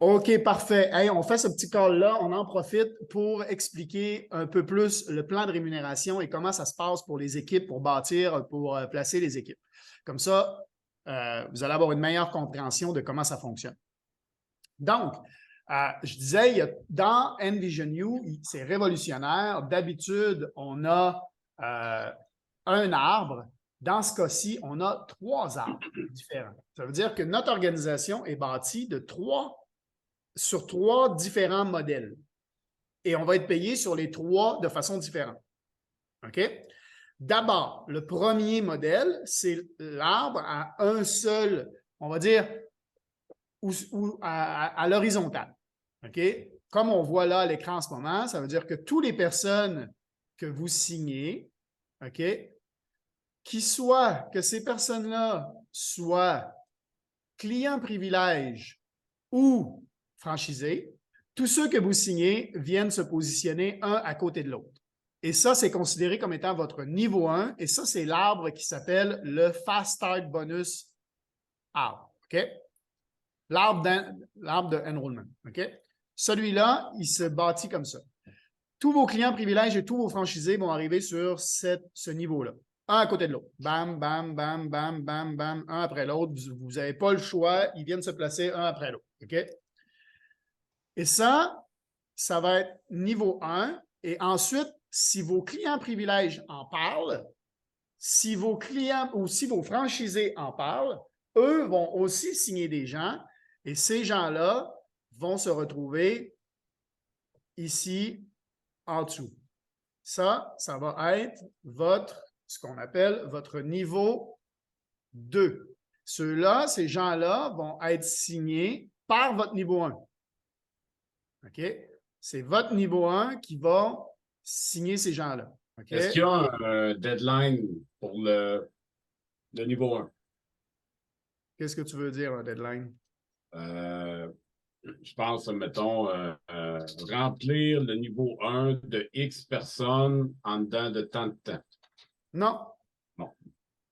OK, parfait. Hey, on fait ce petit call-là, on en profite pour expliquer un peu plus le plan de rémunération et comment ça se passe pour les équipes, pour bâtir, pour placer les équipes. Comme ça, vous allez avoir une meilleure compréhension de comment ça fonctionne. Donc, je disais, dans Envision You, c'est révolutionnaire. D'habitude, on a un arbre. Dans ce cas-ci, on a 3 arbres différents. Ça veut dire que notre organisation est bâtie sur 3 différents modèles. Et on va être payé sur les 3 de façon différente. OK? D'abord, le premier modèle, c'est l'arbre à un seul, on va dire, ou à l'horizontale. OK? Comme on voit là à l'écran en ce moment, ça veut dire que toutes les personnes que vous signez, OK, que ces personnes-là soient clients privilèges ou franchisés, tous ceux que vous signez viennent se positionner un à côté de l'autre. Et ça, c'est considéré comme étant votre niveau 1. Et ça, c'est l'arbre qui s'appelle le Fast Start Bonus arbre. OK? L'arbre de enrollment. OK? Celui-là, il se bâtit comme ça. Tous vos clients privilèges et tous vos franchisés vont arriver sur ce niveau-là. Un à côté de l'autre. Bam, bam, bam, bam, bam, bam, un après l'autre. Vous n'avez pas le choix. Ils viennent se placer un après l'autre. OK? Et ça va être niveau 1. Et ensuite, si vos clients privilèges en parlent, si vos clients ou si vos franchisés en parlent, eux vont aussi signer des gens et ces gens-là vont se retrouver ici en dessous. Ça va être ce qu'on appelle votre niveau 2. Ceux-là, ces gens-là vont être signés par votre niveau 1. OK? C'est votre niveau 1 qui va signer ces gens-là. OK? Est-ce qu'il y a un deadline pour le niveau 1? Qu'est-ce que tu veux dire, un deadline? Je pense, mettons, remplir le niveau 1 de X personnes en dedans de tant de temps. Non. Non.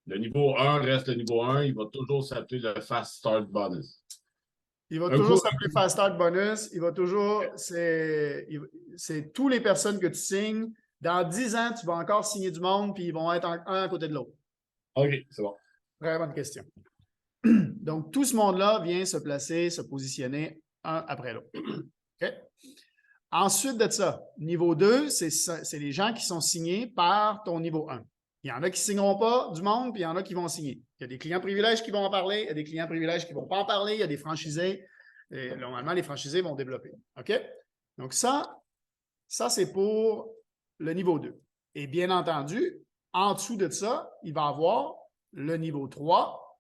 Le niveau 1 reste le niveau 1. Il va toujours s'appeler le Fast Start Bonus. Il va toujours s'appeler Fast Start Bonus. Il va toujours, c'est toutes les personnes que tu signes. Dans 10 ans, tu vas encore signer du monde, puis ils vont être un à côté de l'autre. OK, c'est bon. Très bonne question. Donc, tout ce monde-là vient se placer, se positionner un après l'autre. OK? Ensuite de ça, niveau 2, c'est les gens qui sont signés par ton niveau 1. Il y en a qui ne signeront pas du monde, puis il y en a qui vont signer. Il y a des clients privilèges qui vont en parler, il y a des clients privilèges qui ne vont pas en parler, il y a des franchisés. Et normalement, les franchisés vont développer. OK? Donc, ça c'est pour le niveau 2. Et bien entendu, en dessous de ça, il va y avoir le niveau 3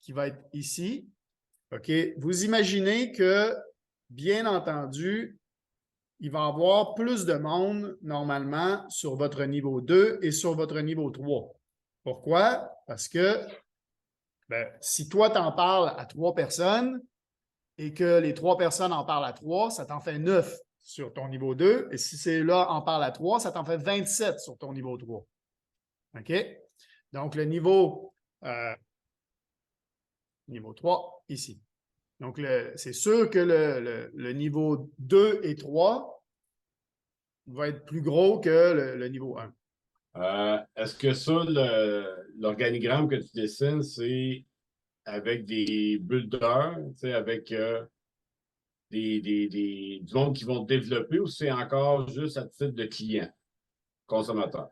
qui va être ici. OK? Vous imaginez que, bien entendu, il va y avoir plus de monde normalement sur votre niveau 2 et sur votre niveau 3. Pourquoi? Parce que si toi, tu en parles à 3 personnes et que les 3 personnes en parlent à 3, ça t'en fait 9 sur ton niveau 2. Et si c'est là en parle à 3, ça t'en fait 27 sur ton niveau 3. OK? Donc, le niveau 3, ici. Donc, c'est sûr que le niveau 2 et 3 va être plus gros que le niveau 1. Est-ce que ça, l'organigramme que tu dessines, c'est avec des builders, avec du monde qui vont développer ou c'est encore juste à titre de client, consommateur?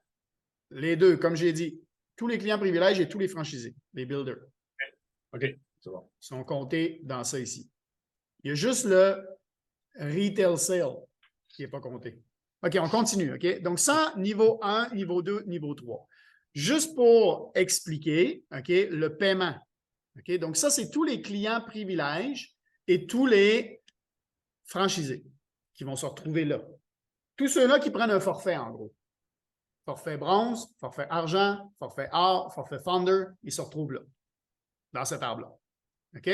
Les deux, comme j'ai dit, tous les clients privilèges et tous les franchisés, les builders. OK, c'est bon. Sont comptés dans ça ici. Il y a juste le retail sale qui n'est pas compté. OK, on continue. OK? Donc, ça, niveau 1, niveau 2, niveau 3. Juste pour expliquer, OK, le paiement. OK? Donc, ça, c'est tous les clients privilèges et tous les franchisés qui vont se retrouver là. Tous ceux-là qui prennent un forfait, en gros. Forfait bronze, forfait argent, forfait or, forfait founder, ils se retrouvent là, dans cet arbre-là. OK?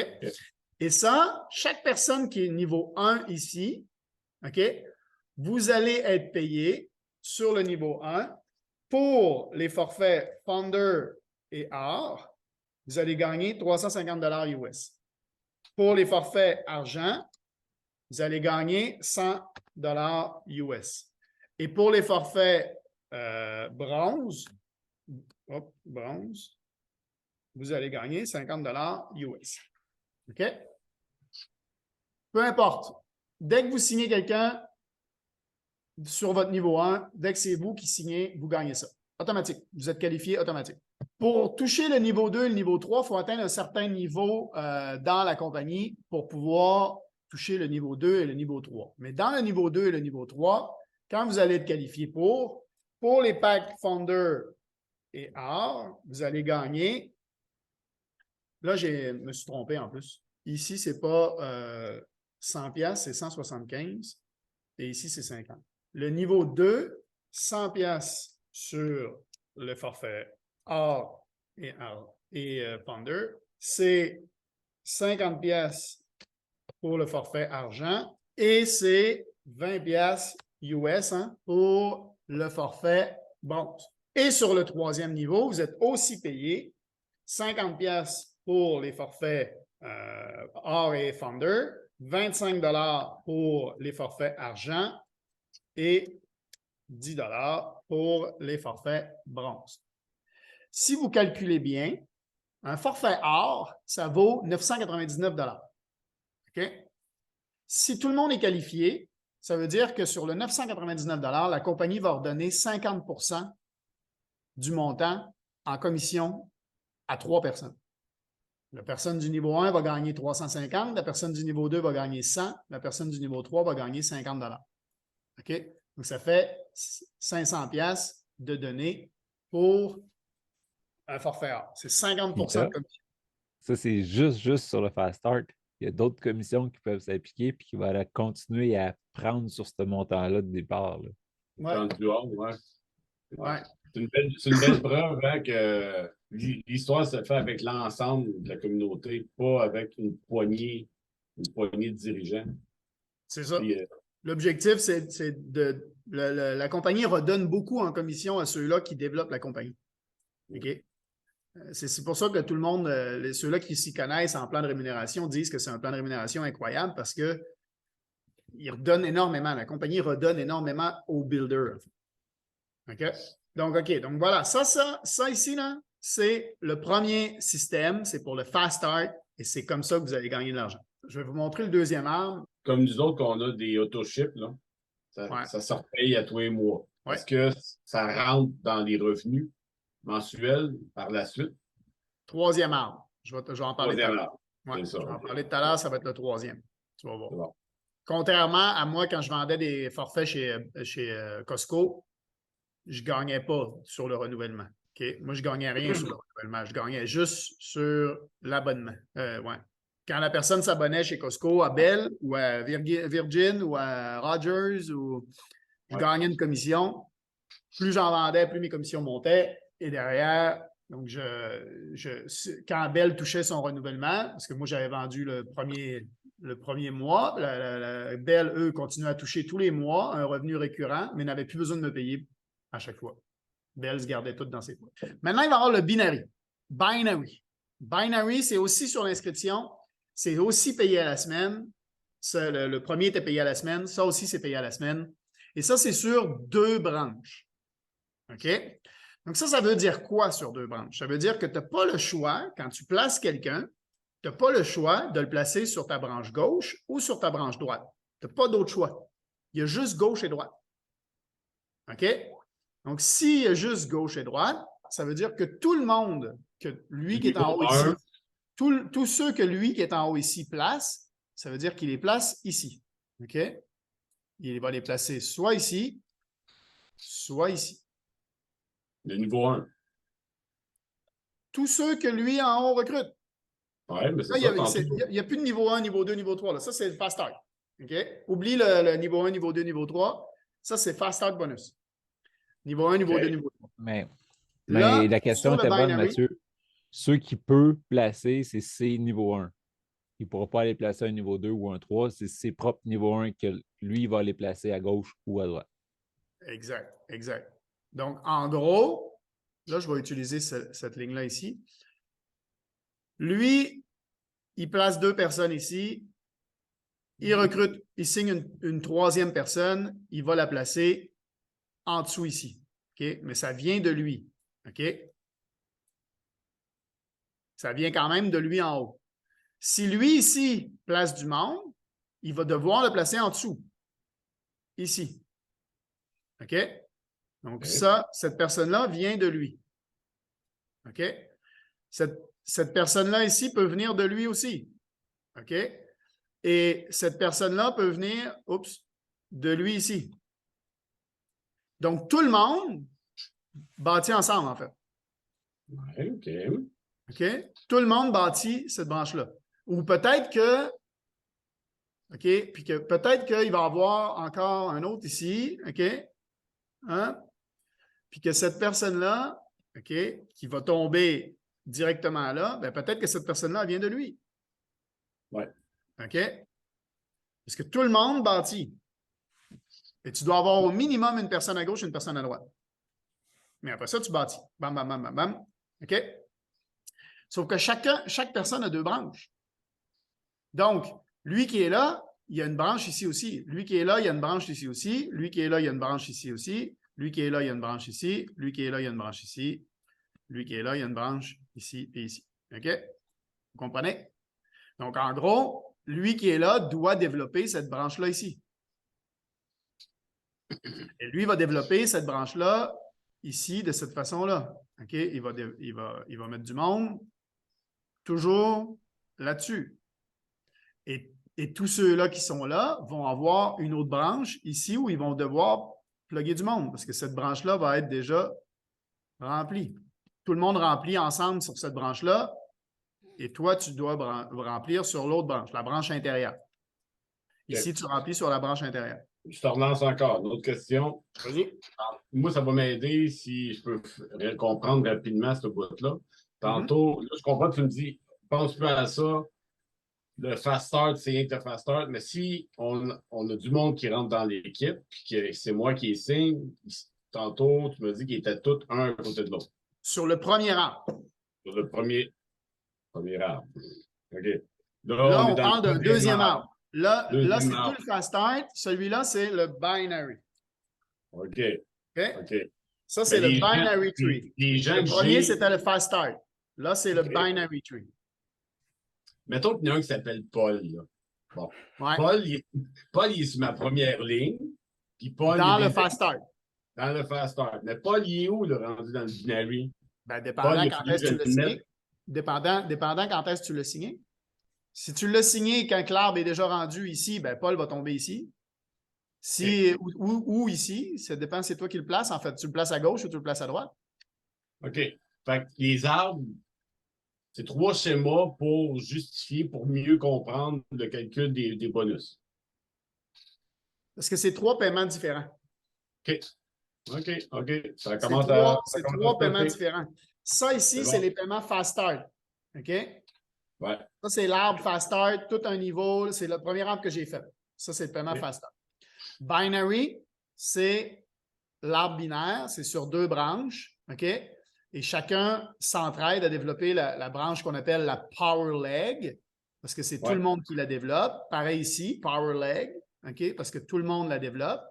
Et ça, chaque personne qui est niveau 1 ici, OK, vous allez être payé sur le niveau 1 pour les forfaits founder et or, vous allez gagner 350 $ US. Pour les forfaits argent, vous allez gagner 100 US. Et pour les forfaits bronze, vous allez gagner 50 US. OK? Peu importe. Dès que vous signez quelqu'un sur votre niveau 1, dès que c'est vous qui signez, vous gagnez ça. Automatique. Vous êtes qualifié automatique. Pour toucher le niveau 2 et le niveau 3, il faut atteindre un certain niveau dans la compagnie pour pouvoir toucher le niveau 2 et le niveau 3. Mais dans le niveau 2 et le niveau 3, quand vous allez être qualifié pour les packs Founder et Or, vous allez gagner. Là, je me suis trompé en plus. Ici, ce n'est pas 100$, c'est 175$. Et ici, c'est 50$. Le niveau 2, 100$ sur le forfait Or et Founder, c'est 50$ pour le forfait argent et c'est 20$ US pour le forfait bronze. Et sur le troisième niveau, vous êtes aussi payé 50$ pour les forfaits Or et Founder, 25$ pour les forfaits argent et 10$ pour les forfaits bronze. Si vous calculez bien, un forfait Or, ça vaut 999$. OK? Si tout le monde est qualifié, ça veut dire que sur le 999$, la compagnie va redonner 50% du montant en commission à 3 personnes. La personne du niveau 1 va gagner 350, la personne du niveau 2 va gagner 100, la personne du niveau 3 va gagner 50$. OK? Donc, ça fait 500$ de données pour un forfait Or. C'est 50% de commission. Ça, c'est juste sur le Fast Start. Il y a d'autres commissions qui peuvent s'appliquer et qui vont continuer à prendre sur ce montant-là de départ. Là. Ouais. C'est une belle preuve que l'histoire se fait avec l'ensemble de la communauté, pas avec une poignée de dirigeants. C'est ça. L'objectif, c'est de... La compagnie redonne beaucoup en commission à ceux-là qui développent la compagnie. OK? C'est pour ça que tout le monde, ceux-là qui s'y connaissent en plan de rémunération, disent que c'est un plan de rémunération incroyable parce qu'ils redonnent énormément. La compagnie redonne énormément aux builders. OK? Donc, voilà. Ça ici, là, c'est le premier système. C'est pour le Fast Start et c'est comme ça que vous allez gagner de l'argent. Je vais vous montrer le deuxième arme. Comme nous autres, qu'on a des auto-ships, là, ça se repaye à tous les mois. Ouais. Est-ce que ça rentre dans les revenus mensuels par la suite? Troisième arme. Je vais en parler tout à l'heure. Ouais, je vais en parler tout à l'heure, ça va être le troisième. Tu vas voir. Bon. Contrairement à moi, quand je vendais des forfaits chez Costco, je ne gagnais pas sur le renouvellement. Okay? Moi, je ne gagnais rien sur le renouvellement. Je gagnais juste sur l'abonnement. Ouais. Quand la personne s'abonnait chez Costco, à Bell ou à Virgin ou à Rogers, je gagnais une commission. Plus j'en vendais, plus mes commissions montaient. Et derrière, donc quand Bell touchait son renouvellement, parce que moi, j'avais vendu le premier mois, Bell, eux, continuaient à toucher tous les mois un revenu récurrent, mais n'avaient plus besoin de me payer à chaque fois. Bell se gardait tout dans ses poches. Maintenant, il va y avoir le binary. Binary, c'est aussi sur l'inscription. C'est aussi payé à la semaine. Ça, le premier était payé à la semaine. Ça aussi, c'est payé à la semaine. Et ça, c'est sur 2 branches. OK? Donc, ça veut dire quoi sur 2 branches? Ça veut dire que tu n'as pas le choix, quand tu places quelqu'un, tu n'as pas le choix de le placer sur ta branche gauche ou sur ta branche droite. Tu n'as pas d'autre choix. Il y a juste gauche et droite. OK? Donc, s'il y a juste gauche et droite, ça veut dire que tout le monde, que lui qui est en haut ici, tous ceux que lui qui est en haut ici place, ça veut dire qu'il les place ici. OK? Il va les placer soit ici, soit ici. Le niveau 1. Tous ceux que lui en haut recrute. Oui, mais c'est ça. Il n'y a plus de niveau 1, niveau 2, niveau 3. Là. Ça, c'est le Fast Start. OK? Oublie le niveau 1, niveau 2, niveau 3. Ça, c'est Fast Start bonus. Niveau 1, niveau 2, niveau 3. Mais la question était bonne, Mathieu. Ceux qui peuvent placer, c'est ses niveau 1. Il ne pourra pas aller placer un niveau 2 ou un 3. C'est ses propres niveau 1 que lui va les placer à gauche ou à droite. Exact. Donc, en gros, là, je vais utiliser cette ligne-là ici. Lui, il place 2 personnes ici. il recrute, il signe une troisième personne, il va la placer en dessous ici. OK? Mais ça vient de lui. OK? Ça vient quand même de lui en haut. Si lui, ici, place du monde, il va devoir le placer en dessous. Ici. OK? Donc, ça, cette personne-là vient de lui. OK? Cette personne-là ici peut venir de lui aussi. OK? Et cette personne-là peut venir, de lui ici. Donc, tout le monde bâtit ensemble, en fait. Ouais, OK. OK? Tout le monde bâtit cette branche-là. Ou peut-être que, OK, puis que peut-être qu'il va y avoir encore un autre ici, OK? Hein? Puis que cette personne-là, OK, qui va tomber directement là, bien, peut-être que cette personne-là vient de lui. Ouais. OK? Parce que tout le monde bâtit. Et tu dois avoir au minimum une personne à gauche et une personne à droite. Mais après ça, tu bâtis. Bam, bam, bam, bam, bam. OK? Sauf que chaque personne a deux branches. Donc, lui qui est là, il y a une branche ici aussi. Lui qui est là, il y a une branche ici aussi. Lui qui est là, il y a une branche ici aussi. Lui qui est là, il y a une branche ici. Lui qui est là, il y a une branche ici. Lui qui est là, il y a une branche ici et ici. OK? Vous comprenez? Donc, en gros, lui qui est là doit développer cette branche-là ici. Et lui va développer cette branche-là ici de cette façon-là. OK? Il va mettre du monde toujours là-dessus. Et tous ceux-là qui sont là vont avoir une autre branche ici où ils vont devoir plugger du monde parce que cette branche-là va être déjà remplie. Tout le monde remplit ensemble sur cette branche-là et toi, tu dois remplir sur l'autre branche, la branche intérieure. Ici, tu remplis sur la branche intérieure. Je te relance encore. Une autre question. Vas-y. Moi, ça va m'aider si je peux comprendre rapidement ce bout-là. Tantôt, là, je comprends que tu me dis, pense plus à ça. Le fast start, c'est rien que le fast start. Mais si on a du monde qui rentre dans l'équipe, puis que c'est moi qui signe, tantôt, tu me dis qu'ils étaient tous un à côté de l'autre. Sur le premier arbre. Sur le premier arbre. OK. Là, on est dans parle d'un deuxième arbre. Là, Deuxième c'est arbre. tout le fast start. Celui-là, c'est le binary. OK. OK? OK. Ça, c'est le les gens- binary tree. les gens Le que premier, j'ai- c'était le fast start. Là, c'est le OK. binary tree. Mettons qu'il y en a un qui s'appelle Paul. Là. Bon. Ouais. Paul, il est sur ma première ligne. Puis Paul, Dans il est le fast start. dans le fast start. Mais Paul, il est où, là, rendu dans le binary? Ben, Paul, dépendant il quand a est-ce que tu l'as fallu que je le signé. Dépendant quand est-ce que tu l'as signé. Si tu l'as signé quand l'arbre est déjà rendu ici, ben Paul va tomber ici. Si, ou ici, ça dépend, c'est toi qui le places. En fait, tu le places à gauche ou tu le places à droite. OK. Fait que les arbres, c'est 3 schémas pour justifier, pour mieux comprendre le calcul des bonus. Parce que c'est 3 paiements différents. OK. OK. OK. Ça C'est commence trois à paiements stopper. différents. Ça ici, c'est bon. les paiements fast start. OK? Ouais. Ça, c'est l'arbre fast start, tout un niveau. C'est le premier arbre que j'ai fait. Ça, c'est le paiement fast start. Binary, c'est l'arbre binaire. C'est sur 2 branches. OK? Et chacun s'entraide à développer la branche qu'on appelle la power leg, parce que c'est tout le monde qui la développe. Pareil ici, power leg, OK? Parce que tout le monde la développe.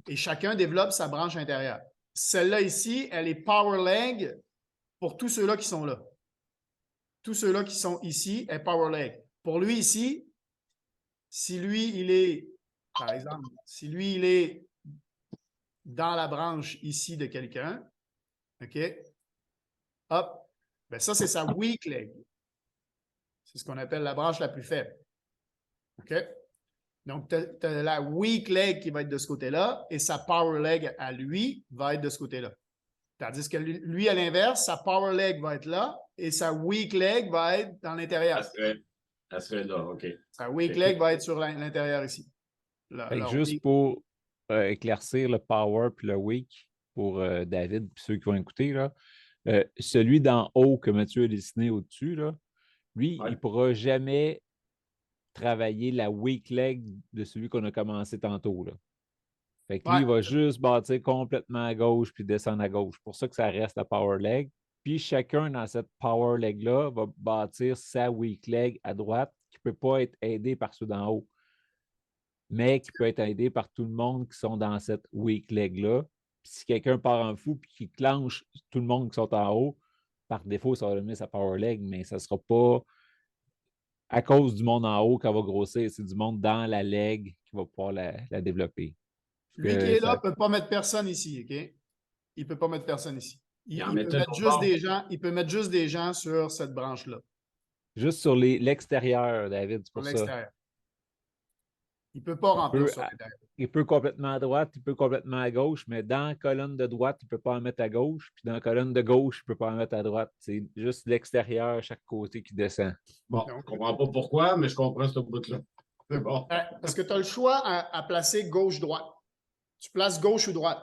Et chacun développe sa branche intérieure. Celle-là ici, elle est power leg pour tous ceux-là qui sont là. Tous ceux-là qui sont ici est power leg. Pour lui ici, si lui, il est, par exemple, si lui, il est dans la branche ici de quelqu'un, OK? Hop, ben ça, c'est sa weak leg. C'est ce qu'on appelle la branche la plus faible. OK? Donc, tu as la weak leg qui va être de ce côté-là et sa power leg à lui va être de ce côté-là. Tandis que lui, à l'inverse, sa power leg va être là et sa weak leg va être dans l'intérieur. Elle serait là, OK. Sa weak leg va être sur l'intérieur ici. Juste pour éclaircir le power puis le weak pour David et ceux qui vont écouter, là, celui d'en haut que Mathieu a dessiné au-dessus, là, lui, il ne pourra jamais travailler la weak leg de celui qu'on a commencé tantôt. Là. Fait que lui, il va juste bâtir complètement à gauche puis descendre à gauche. C'est pour ça que ça reste la power leg. Puis chacun dans cette power leg-là va bâtir sa weak leg à droite qui ne peut pas être aidé par ceux d'en haut. mais qui peut être aidé par tout le monde qui sont dans cette weak leg-là. Puis si quelqu'un part en fou puis qui clenche tout le monde qui sont en haut, par défaut, ça va donner sa power leg, mais ça ne sera pas à cause du monde en haut qu'elle va grossir. C'est du monde dans la leg qui va pouvoir la développer. Lui qui est là ne peut pas mettre personne ici, OK? Il ne peut pas mettre personne ici. Il peut mettre juste des gens sur cette branche-là. Juste sur l'extérieur, David, c'est pour ça. L'extérieur. Il ne peut pas remplir sur l'intérieur. Il peut complètement à droite, il peut complètement à gauche, mais dans la colonne de droite, il ne peut pas en mettre à gauche, puis dans la colonne de gauche, il ne peut pas en mettre à droite. C'est juste l'extérieur, chaque côté qui descend. Bon, je ne comprends pas pourquoi, mais je comprends ce bout-là. C'est bon. Parce que tu as le choix à placer gauche-droite. Tu places gauche ou droite.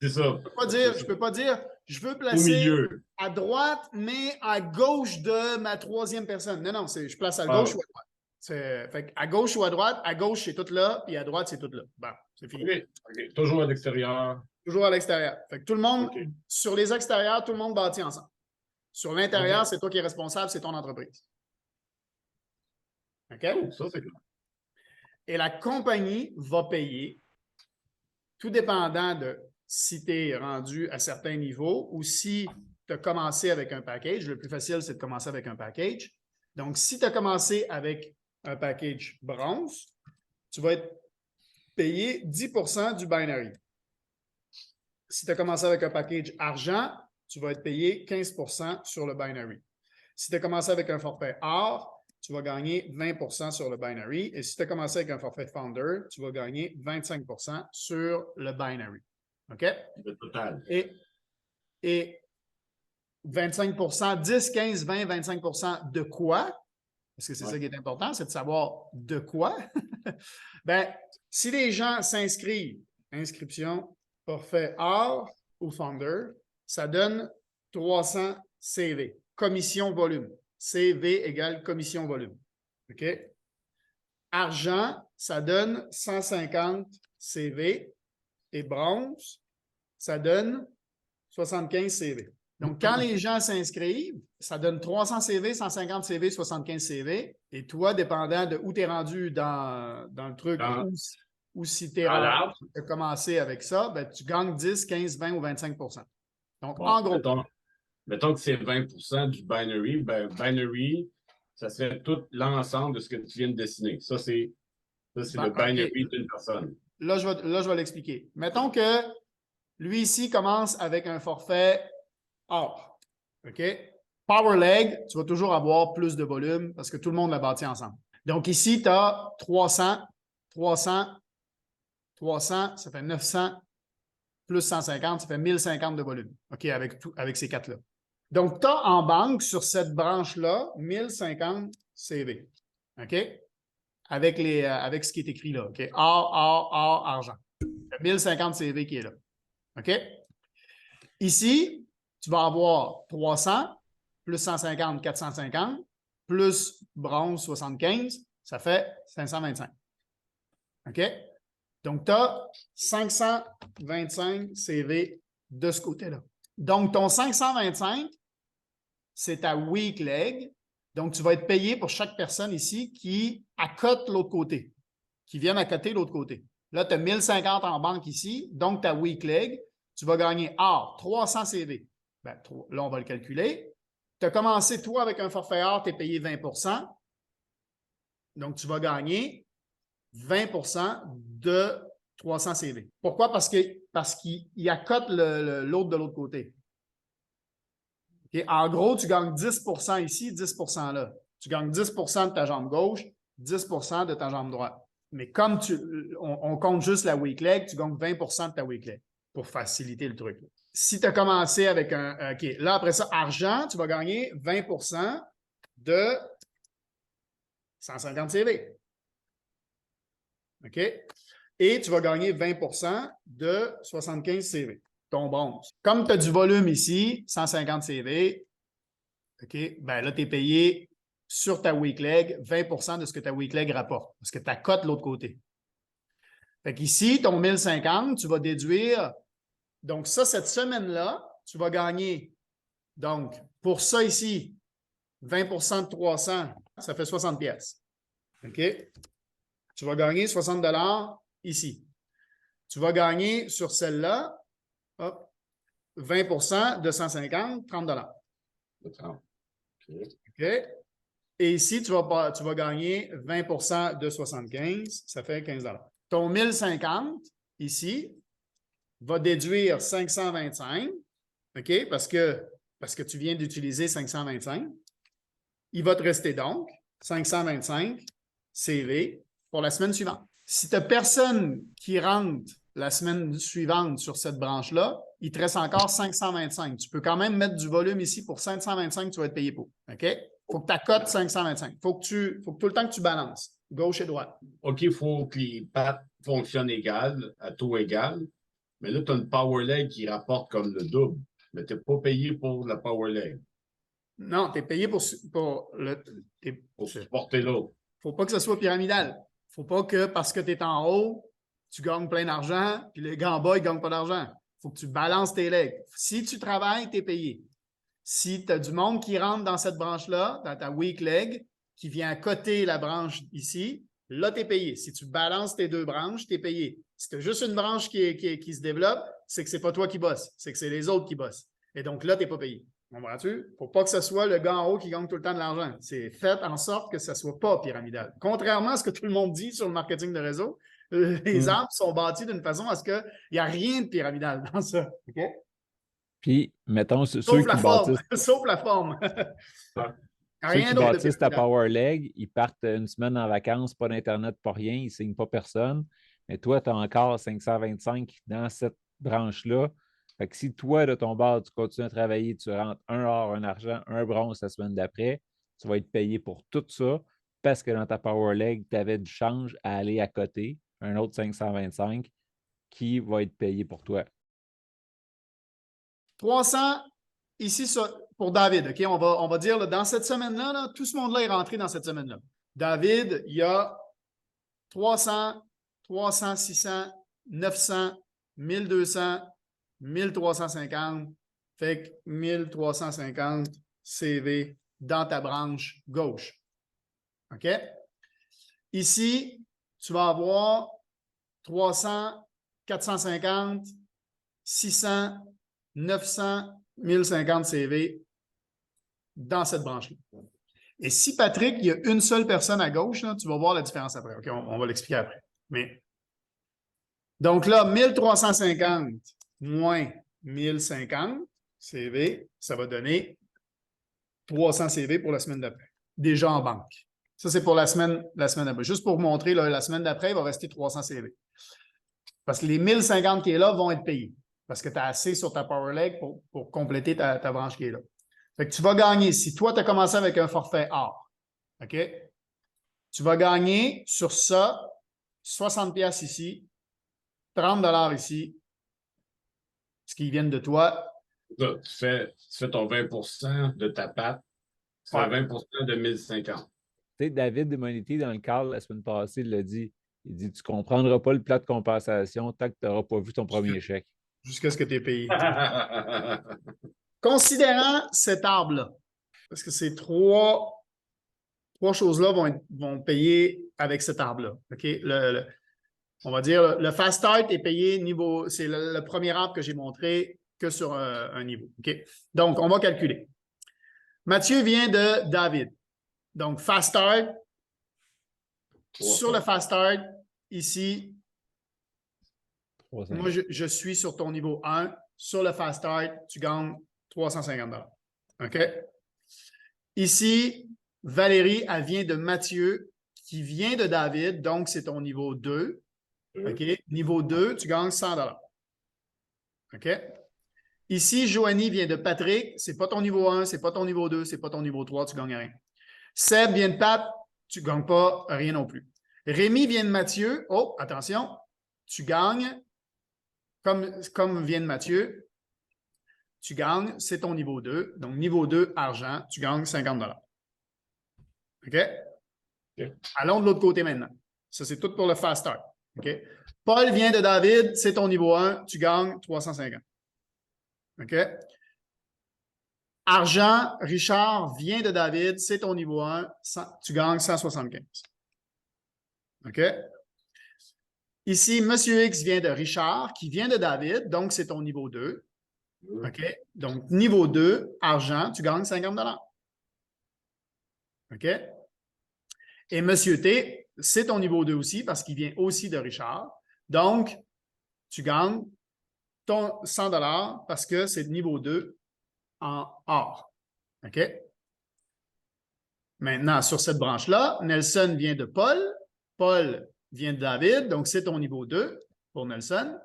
C'est ça. Je ne peux pas dire je veux placer à droite, mais à gauche de ma troisième personne. Non, je place à gauche ou à droite. Fait à gauche ou à gauche, c'est tout là, puis à droite, c'est tout là. Bon, c'est fini. OK. Toujours à l'extérieur. Toujours à l'extérieur. Fait que tout le monde, sur les extérieurs, tout le monde bâtit ensemble. Sur l'intérieur, c'est toi qui es responsable, c'est ton entreprise. OK? Ça, c'est clair. Et la compagnie va payer, tout dépendant de si tu es rendu à certains niveaux ou si tu as commencé avec un package. Le plus facile, c'est de commencer avec un package. Donc, si tu as commencé avec un package bronze, tu vas être payé 10% du binary. Si tu as commencé avec un package argent, tu vas être payé 15% sur le binary. Si tu as commencé avec un forfait or, tu vas gagner 20% sur le binary. Et si tu as commencé avec un forfait founder, tu vas gagner 25% sur le binary. OK? Le total. Et 25%, 10, 15, 20, 25% de quoi? Parce que c'est ça qui est important, c'est de savoir de quoi. Ben, si les gens s'inscrivent, inscription, forfait or ou founder, ça donne 300 CV, commission volume. CV égale commission volume. OK? Argent, ça donne 150 CV et bronze, ça donne 75 CV. Donc, quand les gens s'inscrivent, ça donne 300 CV, 150 CV, 75 CV. Et toi, dépendant de où tu es rendu dans le truc, ou si tu as commencé avec ça, ben, tu gagnes 10, 15, 20 ou 25%. Donc, en gros. Mettons que c'est 20% du binary. Ben, binary, ça serait tout l'ensemble de ce que tu viens de dessiner. Ça, c'est le binary d'une personne. Là, je vais l'expliquer. Mettons que lui ici commence avec un forfait or. OK? Power leg, tu vas toujours avoir plus de volume parce que tout le monde l'a bâti ensemble. Donc ici, tu as 300, 300, 300, ça fait 900, plus 150, ça fait 1050 de volume. OK? Avec ces quatre-là. Donc, tu as en banque sur cette branche-là 1050 CV. OK? Avec ce qui est écrit là. OK? Or, argent. 1050 CV qui est là. OK? Ici, tu vas avoir 300, plus 150, 450, plus bronze, 75, ça fait 525. OK? Donc, tu as 525 CV de ce côté-là. Donc, ton 525, c'est ta weak leg. Donc, tu vas être payé pour chaque personne ici qui accote l'autre côté, qui viennent accoter l'autre côté. Là, tu as 1050 en banque ici, donc ta weak leg, tu vas gagner 300 CV. Ben, là, on va le calculer. Tu as commencé, toi, avec un forfait or, tu es payé 20%. Donc, tu vas gagner 20% de 300 CV. Pourquoi? Parce qu'il accote l'autre de l'autre côté. Okay? En gros, tu gagnes 10% ici, 10% là. Tu gagnes 10% de ta jambe gauche, 10% de ta jambe droite. Mais comme on compte juste la weak leg, tu gagnes 20% de ta weak leg pour faciliter le truc. Si tu as commencé avec un... OK, là, après ça, argent, tu vas gagner 20% de 150 CV. OK? Et tu vas gagner 20% de 75 CV, ton bronze. Comme tu as du volume ici, 150 CV, OK, ben là, tu es payé sur ta weak leg 20% de ce que ta weak leg rapporte, parce que tu accotes l'autre côté. Fait qu'ici, ton 1050, tu vas déduire. Donc, ça, cette semaine-là, tu vas gagner. Donc, pour ça ici, 20% de 300, ça fait 60 pièces. OK? tu vas gagner 60 ici. Tu vas gagner sur celle-là, 20 de 150, 30 OK? Et ici, tu vas gagner 20 de 75, ça fait 15 Ton 1050, ici, va déduire 525, OK? Parce que tu viens d'utiliser 525. Il va te rester donc 525 CV pour la semaine suivante. Si tu n'as personne qui rentre la semaine suivante sur cette branche-là, il te reste encore 525. Tu peux quand même mettre du volume ici pour 525 tu vas être payé pour. OK? Il faut que tu accotes 525. Il faut que tout le temps que tu balances, gauche et droite. OK, il faut que les pattes fonctionnent égal, à taux égal. Mais là, tu as une power leg qui rapporte comme le double. Mais tu n'es pas payé pour la power leg. Non, tu es payé pour supporter l'autre. Il ne faut pas que ce soit pyramidal. Il ne faut pas que parce que tu es en haut, tu gagnes plein d'argent, puis les gars en bas, ils ne gagnent pas d'argent. Il faut que tu balances tes legs. Si tu travailles, tu es payé. Si tu as du monde qui rentre dans cette branche-là, dans ta weak leg, qui vient à côté la branche ici, là, tu es payé. Si tu balances tes deux branches, tu es payé. Si tu as juste une branche qui se développe, c'est que ce n'est pas toi qui bosses, c'est que c'est les autres qui bossent. Et donc là, tu n'es pas payé. Comprends-tu? Il ne faut pas que ce soit le gars en haut qui gagne tout le temps de l'argent. C'est fait en sorte que ça ne soit pas pyramidal. Contrairement à ce que tout le monde dit sur le marketing de réseau, les arbres sont bâtis d'une façon à ce qu'il n'y a rien de pyramidal dans ça. OK? Puis, mettons, ceux Sauf qui la forme. bâtissent, Sauf la forme. ceux qui bâtissent ta Power Leg, ils partent une semaine en vacances, pas d'Internet, pas rien, ils ne signent pas personne. Mais toi, tu as encore 525 dans cette branche-là. Fait que si toi, de ton bord, tu continues à travailler, tu rentres un or, un argent, un bronze la semaine d'après, tu vas être payé pour tout ça parce que dans ta Power Leg, tu avais du change à aller à côté, un autre 525 qui va être payé pour toi. 300 ici pour David. OK? On va dire là, dans cette semaine-là, là, tout ce monde-là est rentré dans cette semaine-là. David, il y a 300, 300, 600, 900, 1200, 1350. Fait que 1350 CV dans ta branche gauche. OK? Ici, tu vas avoir 300, 450, 600, 900, 1050 CV dans cette branche-là. Et si, Patrick, il y a une seule personne à gauche, là, tu vas voir la différence après. OK, on va l'expliquer après. Mais donc là, 1350 moins 1050 CV, ça va donner 300 CV pour la semaine d'après. Déjà en banque. Ça, c'est pour la semaine d'après. Juste pour vous montrer, là, la semaine d'après, il va rester 300 CV. Parce que les 1050 qui est là vont être payés. Parce que tu as assez sur ta Power Leg pour compléter ta branche qui est là. Fait que tu vas gagner. Si toi, tu as commencé avec un forfait or, OK? Tu vas gagner sur ça 60$ ici, 30$ ici, ce qui viennent de toi. Là, tu fais ton 20 de ta patte, tu fais 20 de 1050. Tu sais, David Demonité, dans le cadre, la semaine passée, il l'a dit. Il dit, tu ne comprendras pas le plat de compensation tant que tu n'auras pas vu ton premier chèque. Jusqu'à ce que tu aies payé. Considérant cet arbre-là, parce que ces trois choses-là vont payer avec cet arbre-là. OK? On va dire, le Fast Start est payé niveau, c'est le premier arbre que j'ai montré que sur un niveau. OK? Donc, on va calculer. Mathieu vient de David. Donc, Fast Start, sur le Fast Start, ici, moi, je suis sur ton niveau 1. Sur le Fast Start, tu gagnes 350$. OK? Ici, Valérie, elle vient de Mathieu, qui vient de David, donc c'est ton niveau 2. OK? Niveau 2, tu gagnes 100$. OK? Ici, Joanie vient de Patrick, c'est pas ton niveau 1, c'est pas ton niveau 2, c'est pas ton niveau 3, tu gagnes rien. Seb vient de Pat, tu gagnes pas rien non plus. Rémi vient de Mathieu, oh, attention, tu gagnes, comme vient de Mathieu, tu gagnes, c'est ton niveau 2. Donc, niveau 2, argent, tu gagnes 50$. OK? Allons de l'autre côté maintenant. Ça, c'est tout pour le Fast Start. OK? Paul vient de David, c'est ton niveau 1, tu gagnes 350. OK? Argent, Richard vient de David, c'est ton niveau 1, tu gagnes 175. OK? Ici, M. X vient de Richard, qui vient de David, donc c'est ton niveau 2. OK? Donc, niveau 2, argent, tu gagnes 50 $. OK? Et M. T, c'est ton niveau 2 aussi, parce qu'il vient aussi de Richard. Donc, tu gagnes ton 100 $ parce que c'est niveau 2 en or. OK? Maintenant, sur cette branche-là, Nelson vient de Paul. Paul vient de David, donc c'est ton niveau 2 pour Nelson.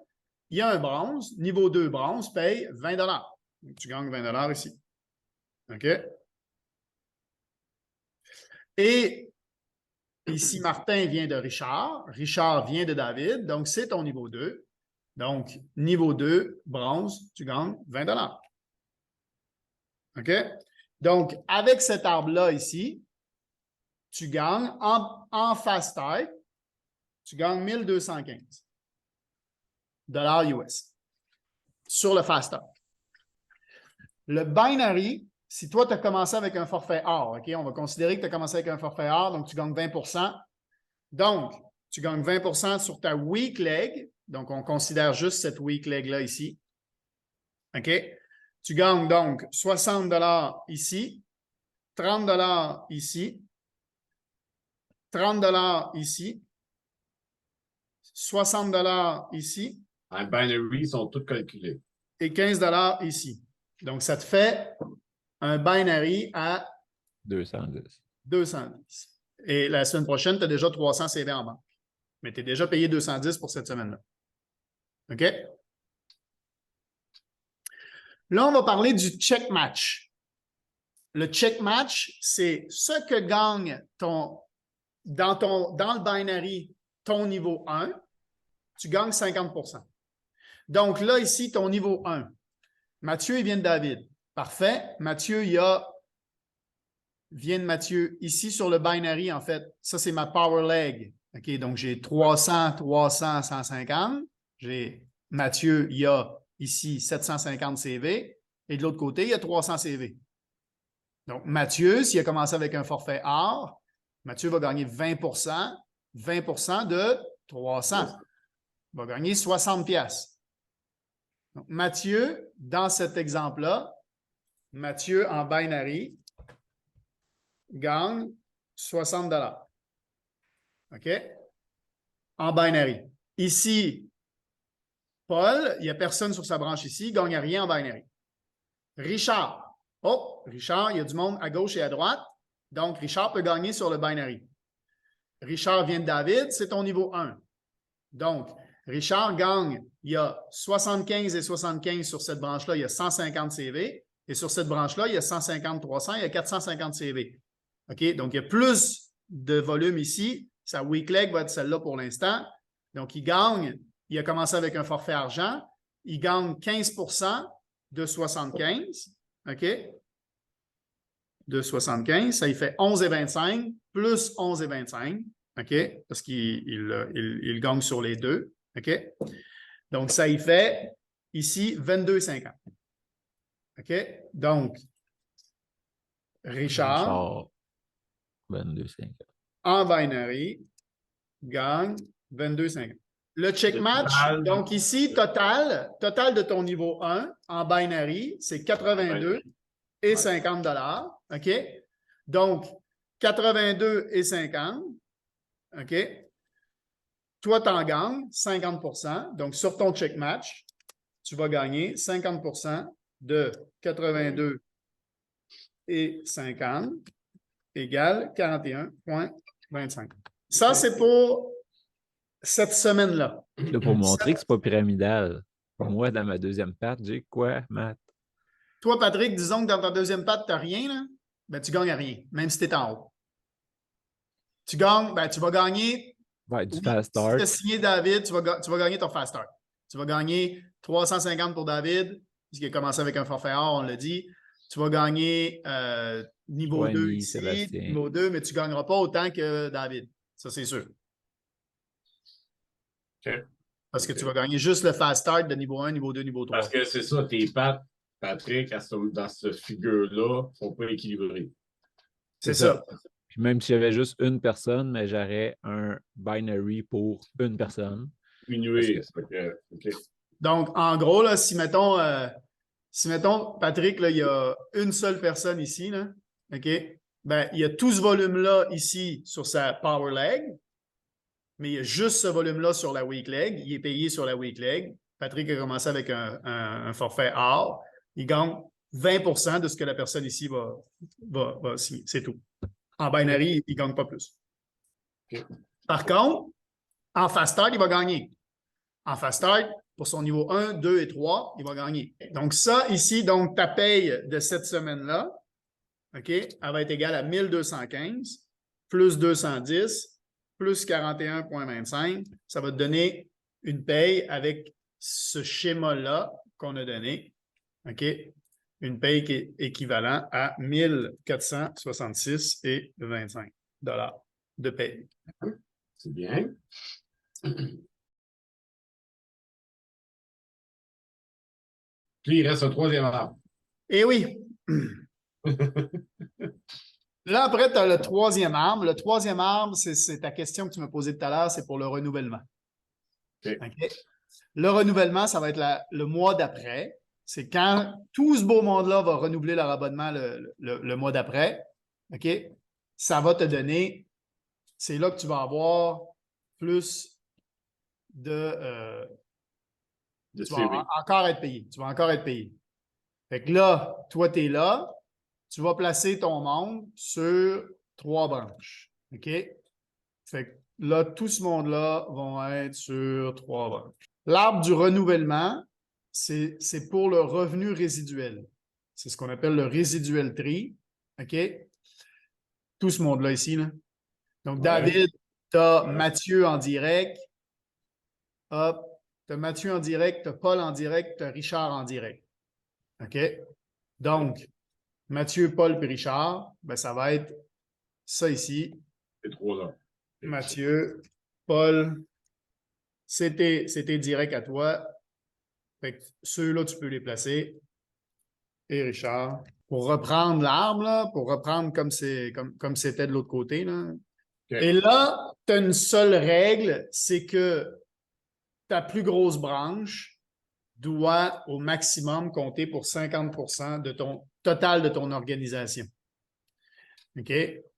Il y a un bronze. Niveau 2 bronze paye 20 $. Donc, tu gagnes 20 $ ici. OK? Et ici, Martin vient de Richard. Richard vient de David, donc c'est ton niveau 2. Donc, niveau 2, bronze, tu gagnes 20 $. OK? Donc, avec cet arbre-là ici, tu gagnes en fast type, tu gagnes 1215 $ US sur le fast type. Le binary, si toi, tu as commencé avec un forfait or, OK? On va considérer que tu as commencé avec un forfait or, donc tu gagnes 20 %. Donc, tu gagnes 20 % sur ta weak leg. Donc, on considère juste cette weak leg-là ici. OK? Tu gagnes donc 60 $ ici, 30 $ ici, 30 $ ici, 60 $ ici. En binary, ils sont tous calculés. Et 15 $ ici. Donc, ça te fait un binary à 210. 210. Et la semaine prochaine, tu as déjà 300 CV en banque. Mais tu es déjà payé 210 pour cette semaine-là. OK? Là, on va parler du check match. Le check match, c'est ce que gagne dans le binary ton niveau 1, tu gagnes 50 %. Donc là, ici, ton niveau 1. Mathieu, il vient de David. Parfait. Mathieu, vient de Mathieu. Ici, sur le binary, en fait, ça, c'est ma power leg. OK, donc j'ai 300, 300, 150. J'ai Mathieu, il y a ici 750 CV. Et de l'autre côté, il y a 300 CV. Donc, Mathieu, s'il a commencé avec un forfait or, Mathieu va gagner 20 %. 20 % de 300. Il va gagner 60 $. Donc, Mathieu, dans cet exemple-là, Mathieu en binary gagne 60 $. OK? En binary. Ici, Paul, il n'y a personne sur sa branche ici, il ne gagne rien en binary. Richard. Oh, Richard, il y a du monde à gauche et à droite. Donc, Richard peut gagner sur le binary. Richard vient de David, c'est ton niveau 1. Donc, Richard gagne, il y a 75 et 75 sur cette branche-là, il y a 150 CV. Et sur cette branche-là, il y a 150, 300, il y a 450 CV. OK? Donc, il y a plus de volume ici. Sa weak leg va être celle-là pour l'instant. Donc, il gagne, il a commencé avec un forfait argent. Il gagne 15 % de 75. OK? De 75, ça il fait 11,25 plus 11,25. OK? Parce qu'il gagne sur les deux. OK? Donc, ça y fait ici 22,50. OK? Donc, Richard 22,50. en binary gagne 22,50. Le check match, donc ici, total de ton niveau 1 en binary, c'est 82 et 50 $. OK? Donc, 82 et 50. OK? Toi, tu en gagnes 50 %. Donc, sur ton check match, tu vas gagner 50 % de 82 et 50 égale 41,25. Ça, c'est pour cette semaine-là. Là, pour montrer que ce n'est pas pyramidal, moi, dans ma deuxième patte, j'ai quoi, Matt? Toi, Patrick, disons que dans ta deuxième patte, tu n'as rien, là, ben, tu gagnes à rien, même si tu es en haut. Tu gagnes, ben, tu vas gagner. Ouais, du fast start. Si tu as signé David, tu vas gagner ton fast start. Tu vas gagner 350 pour David, puisqu'il a commencé avec un forfait or, on l'a dit. Tu vas gagner niveau 2 ici, Sébastien. niveau 2, mais tu ne gagneras pas autant que David. Ça, c'est sûr. OK. Parce que tu vas gagner juste le fast start de niveau 1, niveau 2, niveau 3. Parce que c'est ça, tes pattes, Patrick, dans cette figure-là, ne sont pas équilibrées. C'est ça. Puis même si j'avais juste une personne, mais j'aurais un binary pour une personne. Diminuer. Donc, en gros, là, si mettons, Patrick, là, il y a une seule personne ici, là, OK? Ben, il y a tout ce volume-là ici sur sa power leg, mais il y a juste ce volume-là sur la weak leg. Il est payé sur la weak leg. Patrick a commencé avec un forfait or. Il gagne 20 de ce que la personne ici va signer. C'est tout. En binary, il ne gagne pas plus. Par contre, en fast start, il va gagner. En fast start, pour son niveau 1, 2 et 3, il va gagner. Donc, ça ici, donc ta paye de cette semaine-là, OK, elle va être égale à 1215 plus 210 plus 41,25. Ça va te donner une paye avec ce schéma-là qu'on a donné. OK? Une paye qui est équivalent à 1466,25 $ de paye. C'est bien. Puis, il reste un troisième arbre. Eh oui. Là, après, tu as le troisième arbre. Le troisième arbre, c'est ta question que tu m'as posée tout à l'heure, c'est pour le renouvellement. Okay. Okay? Le renouvellement, ça va être le mois d'après. C'est quand tout ce beau monde-là va renouveler leur abonnement le mois d'après. OK? Ça va te donner, c'est là que tu vas avoir plus de tu vas encore être payé. Tu vas encore être payé. Fait que là, toi, tu es là. Tu vas placer ton monde sur 3 branches. OK? Fait que là, tout ce monde-là vont être sur 3 branches. L'arbre du renouvellement, c'est pour le revenu résiduel. C'est ce qu'on appelle le residual tree. OK? Tout ce monde-là ici. Là. Donc, ouais. David, tu as Mathieu en direct. Hop. Tu as Mathieu en direct, tu as Paul en direct, tu as Richard en direct. OK? Donc, Mathieu, Paul et Richard, ben, ça va être ça ici. C'est 3 là. Mathieu, Paul, c'était direct à toi. Fait que ceux-là, tu peux les placer. Et Richard. Pour reprendre l'arbre, pour reprendre comme c'était de l'autre côté. Là. Okay. Et là, tu as une seule règle, c'est que ta plus grosse branche doit au maximum compter pour 50% de ton total de ton organisation. OK?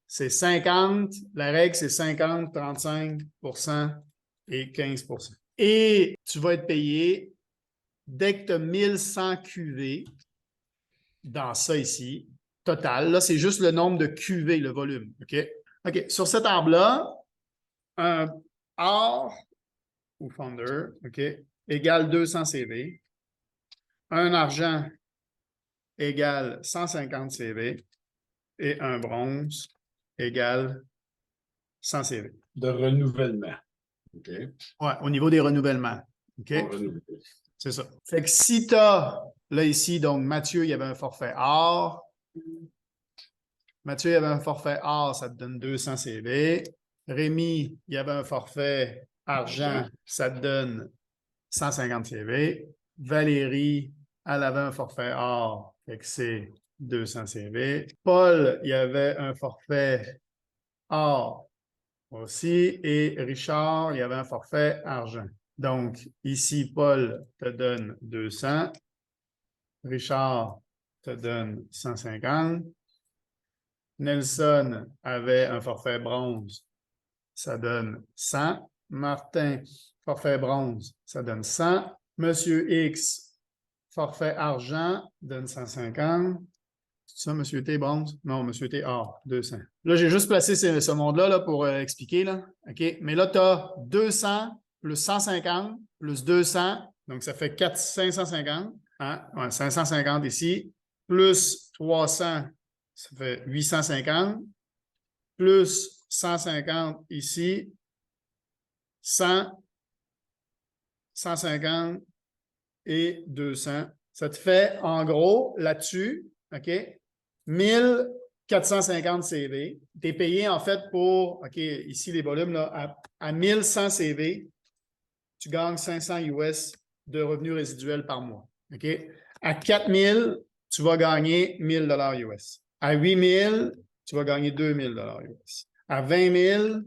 C'est 50, la règle, c'est 50, 35% et 15%. Et tu vas être payé dès que tu as 1100 QV dans ça ici, total. Là, c'est juste le nombre de QV, le volume. OK? OK. Sur cet arbre-là, un or ou founder, OK, égale 200 CV. Un argent égale 150 CV. Et un bronze égale 100 CV. De renouvellement. OK. Oui, au niveau des renouvellements. OK? C'est ça. Fait que si tu as, là ici, donc Mathieu, il y avait un forfait or. Mathieu, il y avait un forfait or, ça te donne 200 CV. Rémi, il y avait un forfait argent, ça te donne 150 CV. Valérie, elle avait un forfait or, fait que c'est 200 CV. Paul, il y avait un forfait or aussi. Et Richard, il y avait un forfait argent. Donc, ici, Paul te donne 200. Richard te donne 150. Nelson avait un forfait bronze. Ça donne 100. Martin, forfait bronze, ça donne 100. Monsieur X, forfait argent, donne 150. C'est ça, Monsieur T, bronze? Non, Monsieur T, or, 200. Là, j'ai juste placé ce monde-là là, pour expliquer. Là. OK? Mais là, tu as 200 plus 150 plus 200. Donc, ça fait 550. Hein? Ouais, 550 ici. Plus 300, ça fait 850. Plus 150 ici. 100, 150 et 200. Ça te fait, en gros, là-dessus, OK, 1450 CV. Tu es payé, en fait, pour, OK, ici, les volumes, là, à 1100 CV, tu gagnes 500 US de revenus résiduels par mois. OK? À 4000, tu vas gagner 1000 $ US. À 8000, tu vas gagner 2000 US. À 20 000,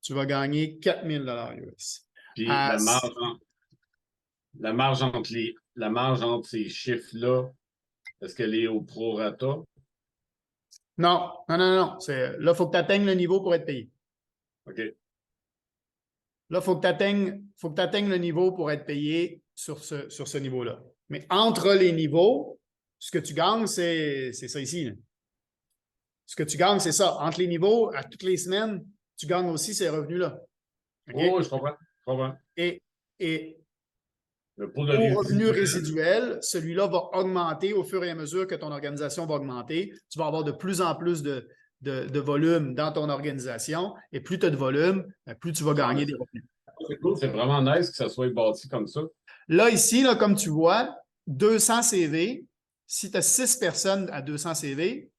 tu vas gagner 4000 US. Puis la marge entre ces chiffres-là, est-ce qu'elle est au prorata? Non. Là, il faut que tu atteignes le niveau pour être payé. OK. Là, il faut que tu atteignes le niveau pour être payé sur ce niveau-là. Mais entre les niveaux, ce que tu gagnes, c'est ça ici. Là. Ce que tu gagnes, c'est ça. Entre les niveaux, à toutes les semaines, tu gagnes aussi ces revenus-là. Okay? Oh, je comprends. Et le au revenu résiduel, celui-là va augmenter au fur et à mesure que ton organisation va augmenter. Tu vas avoir de plus en plus de volume dans ton organisation. Et plus tu as de volume, plus tu vas gagner des revenus. C'est cool, c'est vraiment nice que ça soit bâti comme ça. Là, ici, là, comme tu vois, 200 CV, si tu as 6 personnes à 200 CV,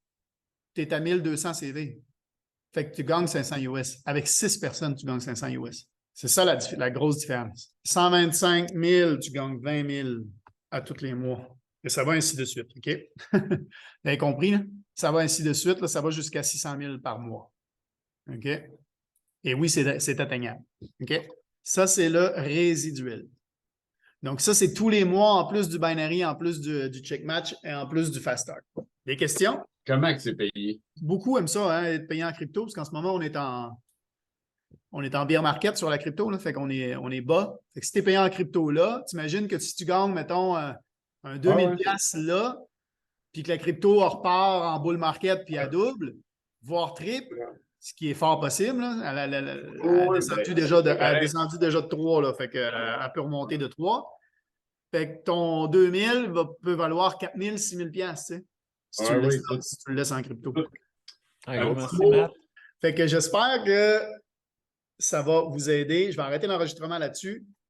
tu es à 1200 CV. Fait que tu gagnes 500 US. Avec 6 personnes, tu gagnes 500 US. C'est ça la grosse différence. 125 000, tu gagnes 20 000 à tous les mois. Et ça va ainsi de suite. OK? Vous avez compris? Là? Ça va ainsi de suite. Là, ça va jusqu'à 600 000 par mois. OK? Et oui, c'est atteignable. OK? Ça, c'est le résiduel. Donc, ça, c'est tous les mois, en plus du binary, en plus du check match et en plus du fast start. Des questions? Comment que c'est payé? Beaucoup aiment ça, hein, être payé en crypto, parce qu'en ce moment, on est en bear market sur la crypto, là, fait qu'on est bas. Fait que si tu es payé en crypto là, t'imagines que si tu gagnes, mettons, un 2000$ là, puis que la crypto repart en bull market puis à double, voire triple, ce qui est fort possible, là, elle a descendu déjà de 3, là, fait qu'elle peut remonter de 3. Fait que ton 2000 peut valoir 4000, 6000$, tu sais, si tu le laisses en crypto. Merci, Matt. Fait que j'espère que ça va vous aider. Je vais arrêter l'enregistrement là-dessus.